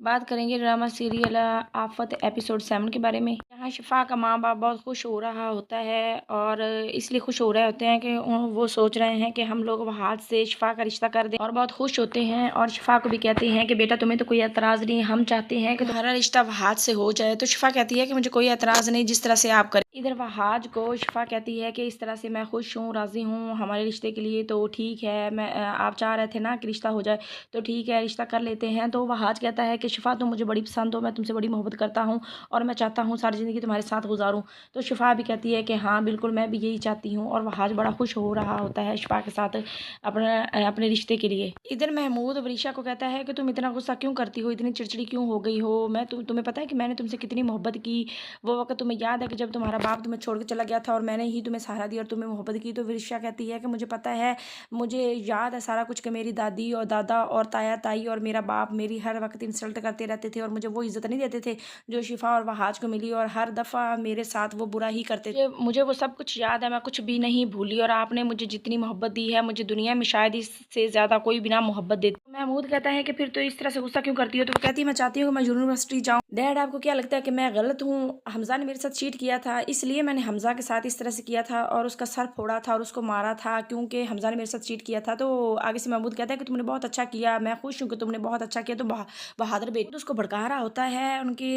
बात करेंगे drama serial आफत एपिसोड 7 के बारे में। यहाँ शिफा का माँ बाप बहुत खुश हो रहा होता है और इसलिए खुश हो रहे होते हैं कि वो सोच रहे हैं कि हम लोग वहाद से शिफा का रिश्ता कर दें और बहुत खुश होते हैं और शिफा को भी कहते हैं कि बेटा तुम्हें तो कोई एतराज़ नहीं, हम चाहते हैं कि तुम्हारा रिश्ता वहाद से हो जाए। तो शिफा कहती है कि मुझे कोई एतराज़ नहीं, जिस तरह से आप करें। इधर वहाद को शिफा कहती है कि इस तरह से मैं खुश हूँ, राज़ी हूँ हमारे रिश्ते के लिए, तो ठीक है। मैं आप चाह रहे थे ना कि रिश्ता हो जाए, तो ठीक है रिश्ता कर लेते हैं। तो वहाज कहता है कि शिफा तुम मुझे बड़ी पसंद हो, मैं तुमसे बड़ी मोहब्बत करता हूँ और मैं चाहता हूँ सारी ज़िंदगी तुम्हारे साथ गुजारूँ। तो शिफा भी कहती है कि हाँ बिल्कुल मैं भी यही चाहती हूँ और वहाज बड़ा खुश हो रहा होता है शिफा के साथ अपने रिश्ते के लिए। इधर महमूद वरीशा को कहता है कि तुम इतना गुस्सा क्यों करती हो, इतनी चिड़चिड़ी क्यों हो गई हो, मैं तुम्हें पता है कि मैंने तुमसे कितनी मोहब्बत की। वो वक्त तुम्हें याद है कि जब तुम्हारा बाप तुम्हें छोड़ के चला गया था और मैंने ही तुम्हें सहारा दिया और तुम्हें मोहब्बत की। तो वरीशा कहती है कि मुझे पता है, मुझे याद है सारा कुछ कि मेरी दादी और दादा और ताया ताई और मेरा बाप मेरी हर वक्त इंसल्ट करते रहते थे और मुझे वो इज़्ज़त नहीं देते थे जो शिफा और वहाज को मिली, और हर दफ़ा मेरे साथ वो बुरा ही करते थे। मुझे वो सब कुछ याद है, मैं कुछ भी नहीं भूली और आपने मुझे जितनी मोहब्बत दी है, मुझे दुनिया में शायद इससे ज़्यादा कोई भी ना मोहब्बत देती। महमूद कहता है कि फिर तो इस तरह से गुस्सा क्यों करती हो। तो वो कहती है मैं चाहती हूँ कि मैं यूनिवर्सिटी जाऊँ। डैड आपको क्या लगता है कि मैं गलत हूँ? हमज़ा ने मेरे साथ चीट किया था, इसलिए मैंने हमज़ा के साथ इस तरह से किया था और उसका सर फोड़ा था और उसको मारा था क्योंकि हमज़ा ने मेरे साथ चीट किया था। तो आगे से महमूद कहता है कि तुमने बहुत अच्छा किया, मैं खुश हूँ कि तुमने बहुत अच्छा किया। तो बहादुर बेटे तो उसको भड़का रहा होता है उनके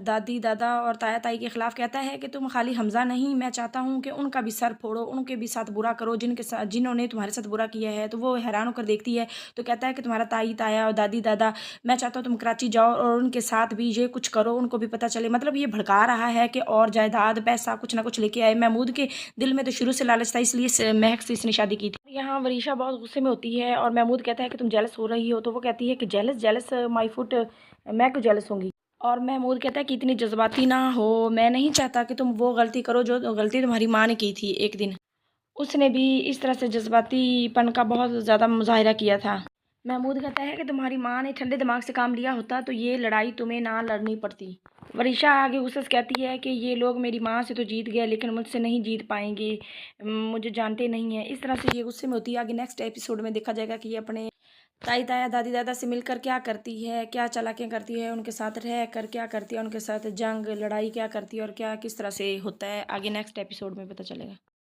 दादी दादा और ताया ताई के खिलाफ, कहता है कि तुम खाली हमज़ा नहीं, मैं चाहता हूँ कि उनका भी सर फोड़ो, उनके भी साथ बुरा करो जिनके साथ जिन्होंने तुम्हारे साथ बुरा किया है। तो वो हैरान होकर देखती है, तो कहता है कि तुम्हारा ताई ताया और दादी दादा, मैं चाहता हूँ तुम कराची जाओ और उनके साथ भी ये कुछ करो, उनको भी पता चले। मतलब ये भड़का रहा है कि और जायदाद पैसा कुछ ना कुछ लेके आए। महमूद के दिल में तो शुरू से लालच था, इसलिए महक से इसने शादी की थी। यहाँ वरीशा बहुत गुस्से में होती है और महमूद कहता है कि तुम जेलस हो रही हो। तो वो कहती है कि जेलस जेलस माई फुट, मैं क्यों जेलस होंगी। और महमूद कहता है कि इतनी जज्बाती ना हो, मैं नहीं चाहता कि तुम वो गलती करो जो गलती तुम्हारी माँ ने की थी एक दिन। उसने भी इस तरह से जज्बातीपन का बहुत ज़्यादा मुज़ाहिरा किया था। महमूद कहता है कि तुम्हारी माँ ने ठंडे दिमाग से काम लिया होता तो ये लड़ाई तुम्हें ना लड़नी पड़ती। वरीशा आगे गुस्से से कहती है कि ये लोग मेरी माँ से तो जीत गए लेकिन मुझसे नहीं जीत पाएंगे, मुझे जानते नहीं हैं। इस तरह से ये गुस्से में होती है। आगे नेक्स्ट एपिसोड में देखा जाएगा कि ये अपने ताई ताया दादी दादा से मिलकर क्या करती है, क्या चालाकियाँ करती है, उनके साथ रह कर क्या करती है, उनके साथ जंग लड़ाई क्या करती है और क्या किस तरह से होता है, आगे नेक्स्ट एपिसोड में पता चलेगा।